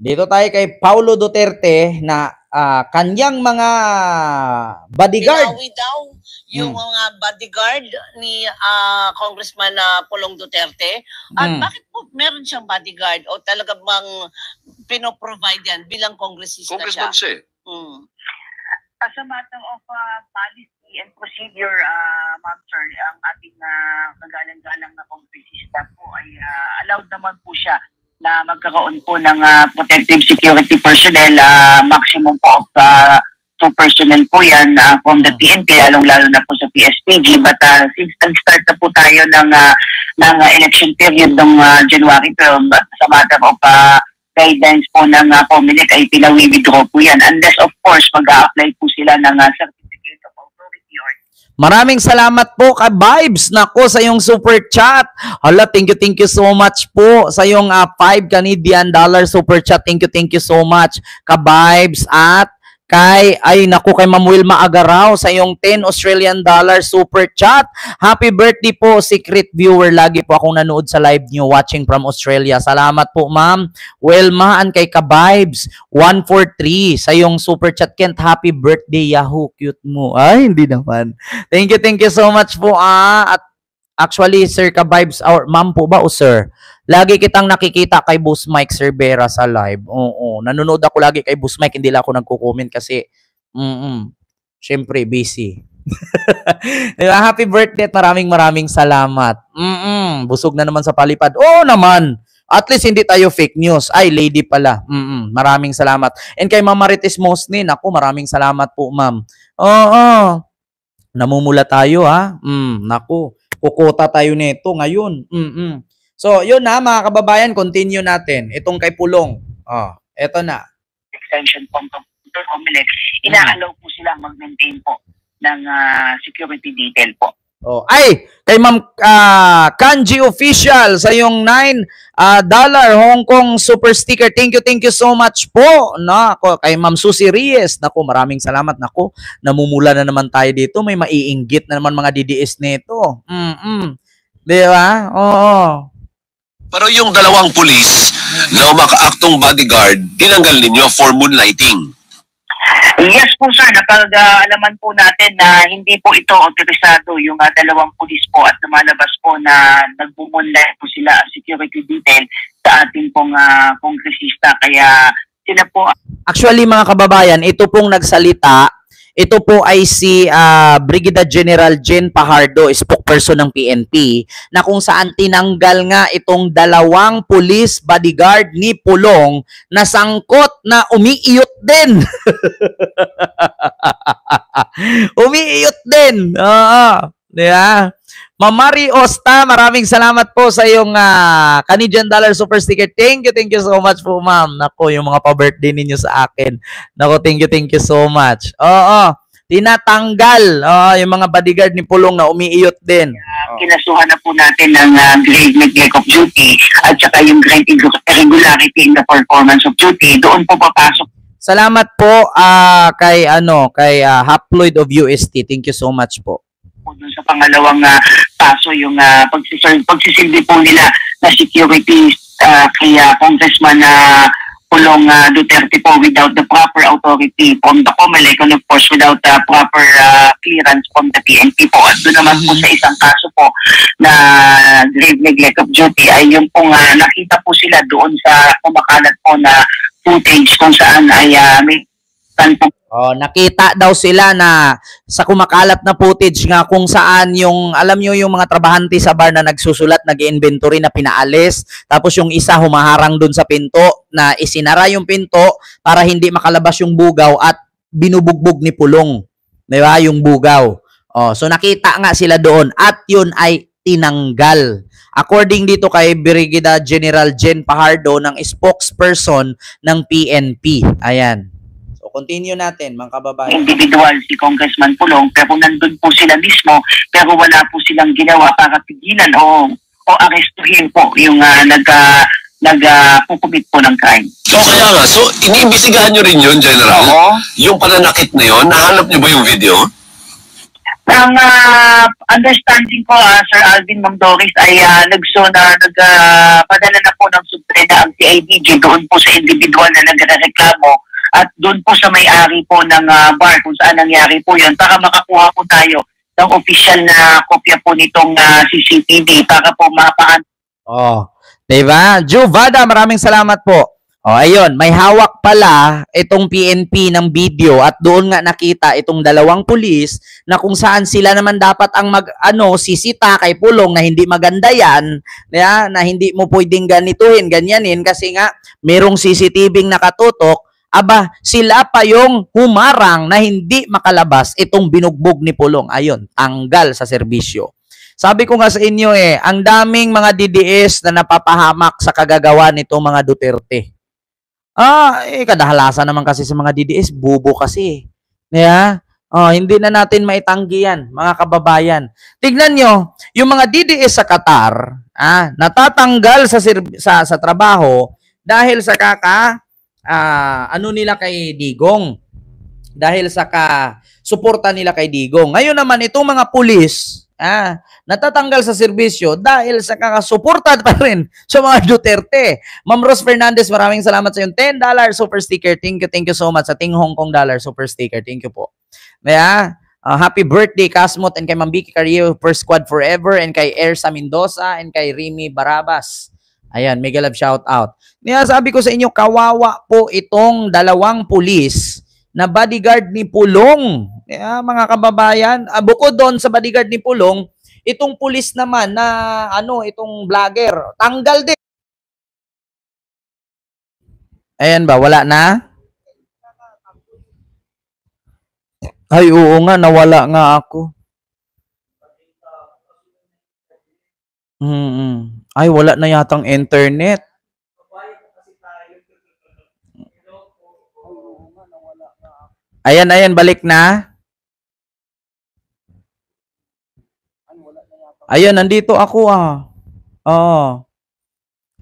Dito tayo kay Paulo Duterte na kanyang mga bodyguard. Binawi daw yung mga bodyguard ni Congressman Pulong Duterte. At bakit po meron siyang bodyguard o talaga bang pinoprovide yan bilang kongresista Congressman siya? As a matter of policy and procedure, Ma'am Sir, ang ating kagalang-galang na kongresista po ay allowed naman po siya na magkakaroon po ng protective security personnel, maximum po of 2 personnel po yan from the PNP, lalong-lalo na po sa PSPG. But since nag-start na po tayo ng election period ng January 12, sa matter of guidelines po ng COMELEC ay pinawi-withdraw po yan. Unless of course mag-a-apply po sila ng certificate of authority or Maraming salamat po ka Vibes nako sa yung super chat. Hala, thank you so much po sa yung 5 Canadian dollar super chat. Thank you so much ka Vibes at kay kay Ma'am Wilma Agaraw sa yung 10 Australian dollar super chat. Happy birthday po, secret viewer. Lagi po akong nanood sa live niyo watching from Australia. Salamat po, Ma'am Wilma. And kay ka-Vibes 143 sa yung super chat. Kent, happy birthday, Yahoo, cute mo. Ay, hindi naman. Thank you so much po. At actually, Sir ka-Vibes, or Ma'am po ba o Sir? Lagi kitang nakikita kay Boss Mike Cervera sa live. Oo, nanonood ako lagi kay Boss Mike, hindi lang ako nagko-comment kasi syempre busy. Happy birthday at maraming salamat. Busog na naman sa palipad. Oo naman. At least hindi tayo fake news. Ay, lady pala. Maraming salamat. And kay Ma'am Marites Mosnin, ako maraming salamat po, Ma'am. Oo. Namumula tayo ha. Naku, kukota tayo nito ngayon. So, yun na mga kababayan, continue natin. Itong kay Pulong. Eto na. extension from COMELEC, ina-allow po silang mag-maintain po ng security detail po. Ay, kay Ma'am Kanji Official sa yung $9 Hong Kong super sticker. Thank you so much po. Nako, kay Ma'am Susie Reyes. Nako, maraming salamat. Nako, namumula na naman tayo dito. May maiinggit na naman mga DDS nito. Di ba? Oo. Pero yung dalawang pulis na makaaktong bodyguard, tinanggal ninyo for moonlighting. Yes po sir, napag-alaman po natin na hindi po ito otorisado yung dalawang pulis po at lumalabas po na nagbumunlay po sila ang security detail sa ating pong kongresista. Kaya sila po... Actually mga kababayan, ito pong nagsalita. Ito po ay si Brigadier General Jen Pajardo, spokesperson ng PNP, na kung saan tinanggal nga itong dalawang police bodyguard ni Pulong na sangkot na umiiyot din. Umiiyot din. Diba? Ma'am Mari Osta, maraming salamat po sa iyong Canadian dollar super sticker. Thank you so much po, ma'am. Nako, yung mga pa-birthday ninyo sa akin. Nako, thank you so much. Tinatanggal yung mga bodyguard ni Pulong na umiiyot din. Kinasuhan na po natin ng grave neglect of duty at saka yung grave irregularity in the performance of duty. Doon po papasok. Salamat po kay Haploid of UST. Thank you so much po. Doon sa pangalawang paso yung pagsisilbi po nila na security kay Congressman Pulong Duterte po without the proper authority from the COMELEC and of course without the proper clearance from the PNP po. At doon naman po sa isang kaso po na grave neglect of duty ay yung pong nakita po sila doon sa kumakalat po na footage kung saan ay may nakita daw sila na sa kumakalat na footage nga kung saan yung, alam nyo yung mga trabahante sa bar na nagsusulat, nag-inventory na pinaalis, tapos yung isa humaharang dun sa pinto na isinara yung pinto para hindi makalabas yung bugaw at binubugbog ni Pulong. Diba? Yung bugaw. So nakita nga sila doon at yun ay tinanggal. According dito kay Brigadier General Jen Pajardo ng spokesperson ng PNP. Ayan. Continue natin, mga kababayan. Individual si Congressman Pulong, pero nandun po sila mismo, pero wala po silang ginawa para pigilan o arestuhin po yung nagpukumit po ng crime. So kaya nga, so iniimbestigahan nyo rin yun, General? Oo. Yung pananakit na yun, nahanap nyo ba yung video? Ang understanding ko, Sir Alvin, Ma'am Doris, ay nagpadala na po ng subtrena ang CIDG doon po sa individual na nagreklamo at doon po sa may-ari po ng bar kung saan nangyari po yun para makakuha po tayo ng official na kopya po nitong CCTV para po mapaan. Oh, diba? Juvada, maraming salamat po. Oh, ayun, may hawak pala itong PNP ng video at doon nga nakita itong dalawang pulis na kung saan sila naman dapat ang sisita kay Pulong na hindi maganda yan, na hindi mo pwedeng ganituhin, ganyanin kasi nga merong CCTV nakatutok. Aba, sila pa yung humarang na hindi makalabas itong binugbog ni Pulong. Ayun, tanggal sa serbisyo. Sabi ko nga sa inyo ang daming mga DDS na napapahamak sa kagagawa nitong mga Duterte. Kadahalasan naman kasi sa mga DDS, bubo kasi. Hindi na natin maitanggi yan, mga kababayan. Tignan nyo, yung mga DDS sa Qatar, natatanggal sa trabaho dahil sa nila kay Digong. Dahil sa suporta nila kay Digong. Ngayon naman, itong mga pulis, natatanggal sa serbisyo dahil sa kakasuporta pa rin sa mga Duterte. Ma'am Rose Fernandez, maraming salamat sa yung $10 super sticker. Thank you so much sa Ting Hong Kong dollar super sticker. Thank you po. Happy birthday, Kasmot, and kay Ma'am Vicky Carrillo, First Squad Forever, and kay Ersa Mendoza, and kay Remy Barabas. Ayan, mega love shout out. Sabi ko sa inyo, kawawa po itong dalawang pulis na bodyguard ni Pulong. Mga kababayan, bukod doon sa bodyguard ni Pulong, itong pulis naman na itong vlogger, tanggal din. Ayan ba, wala na? Ay, oo nga, nawala nga ako. Ay, wala na yatang internet. Ayan, balik na. Ayan, nandito ako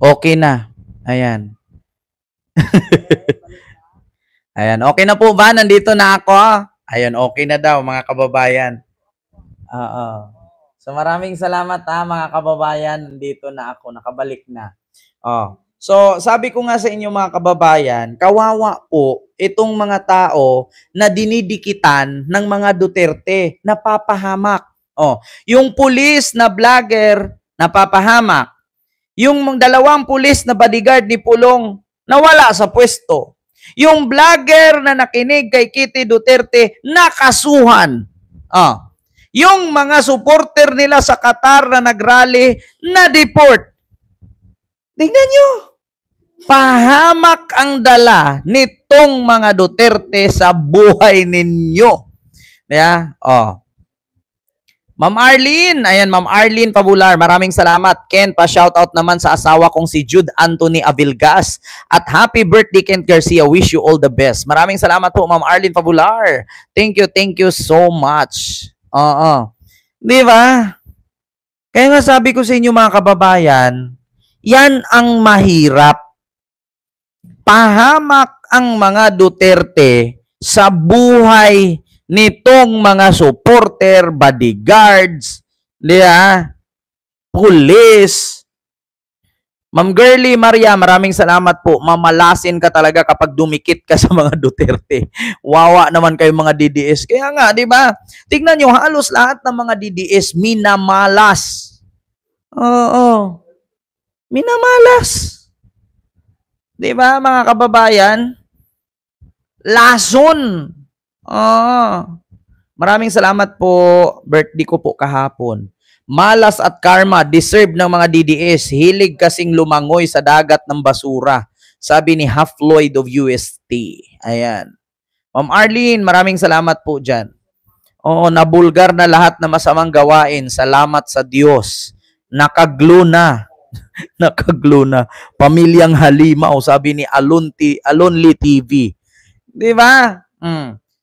Okay na. Ayan. Ayan, okay na po ba? Nandito na ako. Ayan, okay na daw mga kababayan. So maraming salamat mga kababayan. Nandito na ako, nakabalik na. So sabi ko nga sa inyo mga kababayan, kawawa po itong mga tao na dinidikitan ng mga Duterte, napapahamak. Yung pulis na vlogger, napapahamak. Yung dalawang pulis na bodyguard ni Pulong, nawala sa pwesto. Yung vlogger na nakinig kay Kitty Duterte, nakasuhan. Yung mga supporter nila sa Qatar na nagrally, na-deport. Tingnan nyo. Pahamak ang dala nitong mga Duterte sa buhay ninyo. Ma'am Arlene, ayan, Ma'am Arlene Pabular, maraming salamat. Ken, pa-shoutout naman sa asawa kong si Jude Anthony Avilgas. At happy birthday, Ken Garcia. Wish you all the best. Maraming salamat po, Ma'am Arlene Pabular. Thank you so much. Di ba? Kaya nga sabi ko sa inyo mga kababayan, yan ang mahirap. Pahamak ang mga Duterte sa buhay nitong mga supporter, bodyguards, police. Ma'am Girly Maria, maraming salamat po. Mamalasin ka talaga kapag dumikit ka sa mga Duterte. Wawa naman kayo mga DDS. Kaya nga, di ba? Tignan nyo, halos lahat ng mga DDS minamalas. Minamalas. Di ba, mga kababayan? Lason. Maraming salamat po. Birthday ko po kahapon. Malas at karma, deserve ng mga DDS. Hilig kasing lumangoy sa dagat ng basura. Sabi ni Half Lloyd of UST. Ayan. Ma'am Arlene, maraming salamat po dyan. Nabulgar na lahat na masamang gawain. Salamat sa Diyos. Nakaglo na. Nakaglo na. Pamilyang Halimaw, sabi ni Alonli TV. Di ba?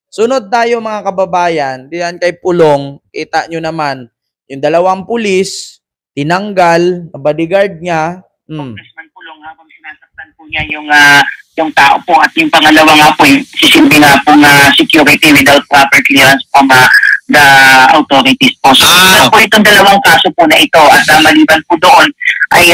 Sunod tayo mga kababayan. Diyan kay Pulong, kita nyo naman, yung dalawang pulis, tinanggal, bodyguard niya. Congressman Pulong habang sinasaktan po niya yung tao po at yung pangalawa nga po, sisilbi nga po na security without proper clearance po the authorities po. So, Ah. po itong dalawang kaso po na ito at maliban po doon ay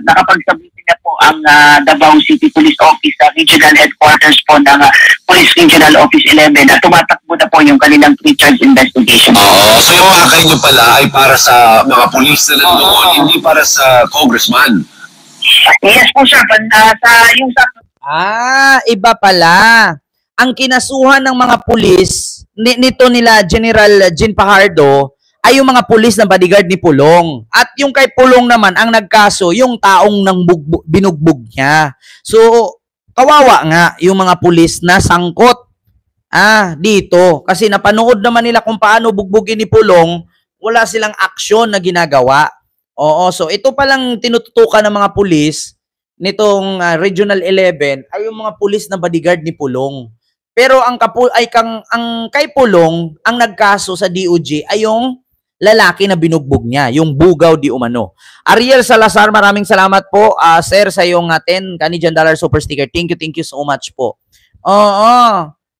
nakapagsabihin na po ang Davao City Police Office Regional Headquarters po ng Police Regional Office 11 at tumatakbo na po yung kanilang pre-charge investigation. Oo. So yung pakay nyo pala ay para sa mga pulis na nandoon, hindi para sa congressman. Yes po sir, Iba pala. Ang kinasuhan ng mga pulis nito nila General Jean Fajardo ay yung mga pulis na bodyguard ni Pulong. At yung kay Pulong naman, ang nagkaso, yung taong binugbog niya. So, kawawa nga yung mga pulis na sangkot dito. Kasi napanood naman nila kung paano bugbugin ni Pulong, wala silang aksyon na ginagawa. Oo, so ito palang tinututukan ng mga pulis nitong Regional 11 ay yung mga pulis na bodyguard ni Pulong. Pero ang kay Pulong, ang nagkaso sa DOJ ay yung lalaki na binugbog niya, yung bugaw di umano. Ariel Salazar, maraming salamat po, sir, sa yung 10 Canadian dollar super sticker. Thank you so much po. Oo.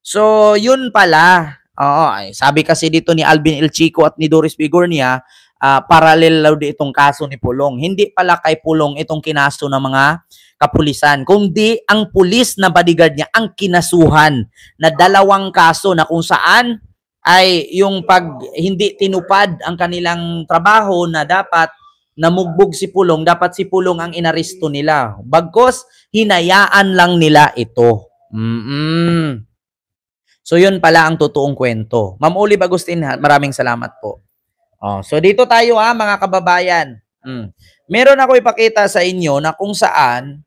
So, yun pala. Oo, sabi kasi dito ni Alvin El Chico at ni Doris Bigornia, parallel daw di itong kaso ni Pulong. Hindi pala kay Pulong itong kinaso ng mga kapulisan, kundi ang pulis na bodyguard niya ang kinasuhan na dalawang kaso na kung saan ay yung pag hindi tinupad ang kanilang trabaho na dapat namugbog si Pulong, dapat si Pulong ang inaresto nila. Bagkos, hinayaan lang nila ito. So yun pala ang totoong kwento. Ma'am Olive Agustin, maraming salamat po. So dito tayo mga kababayan. Meron ako ipakita sa inyo na kung saan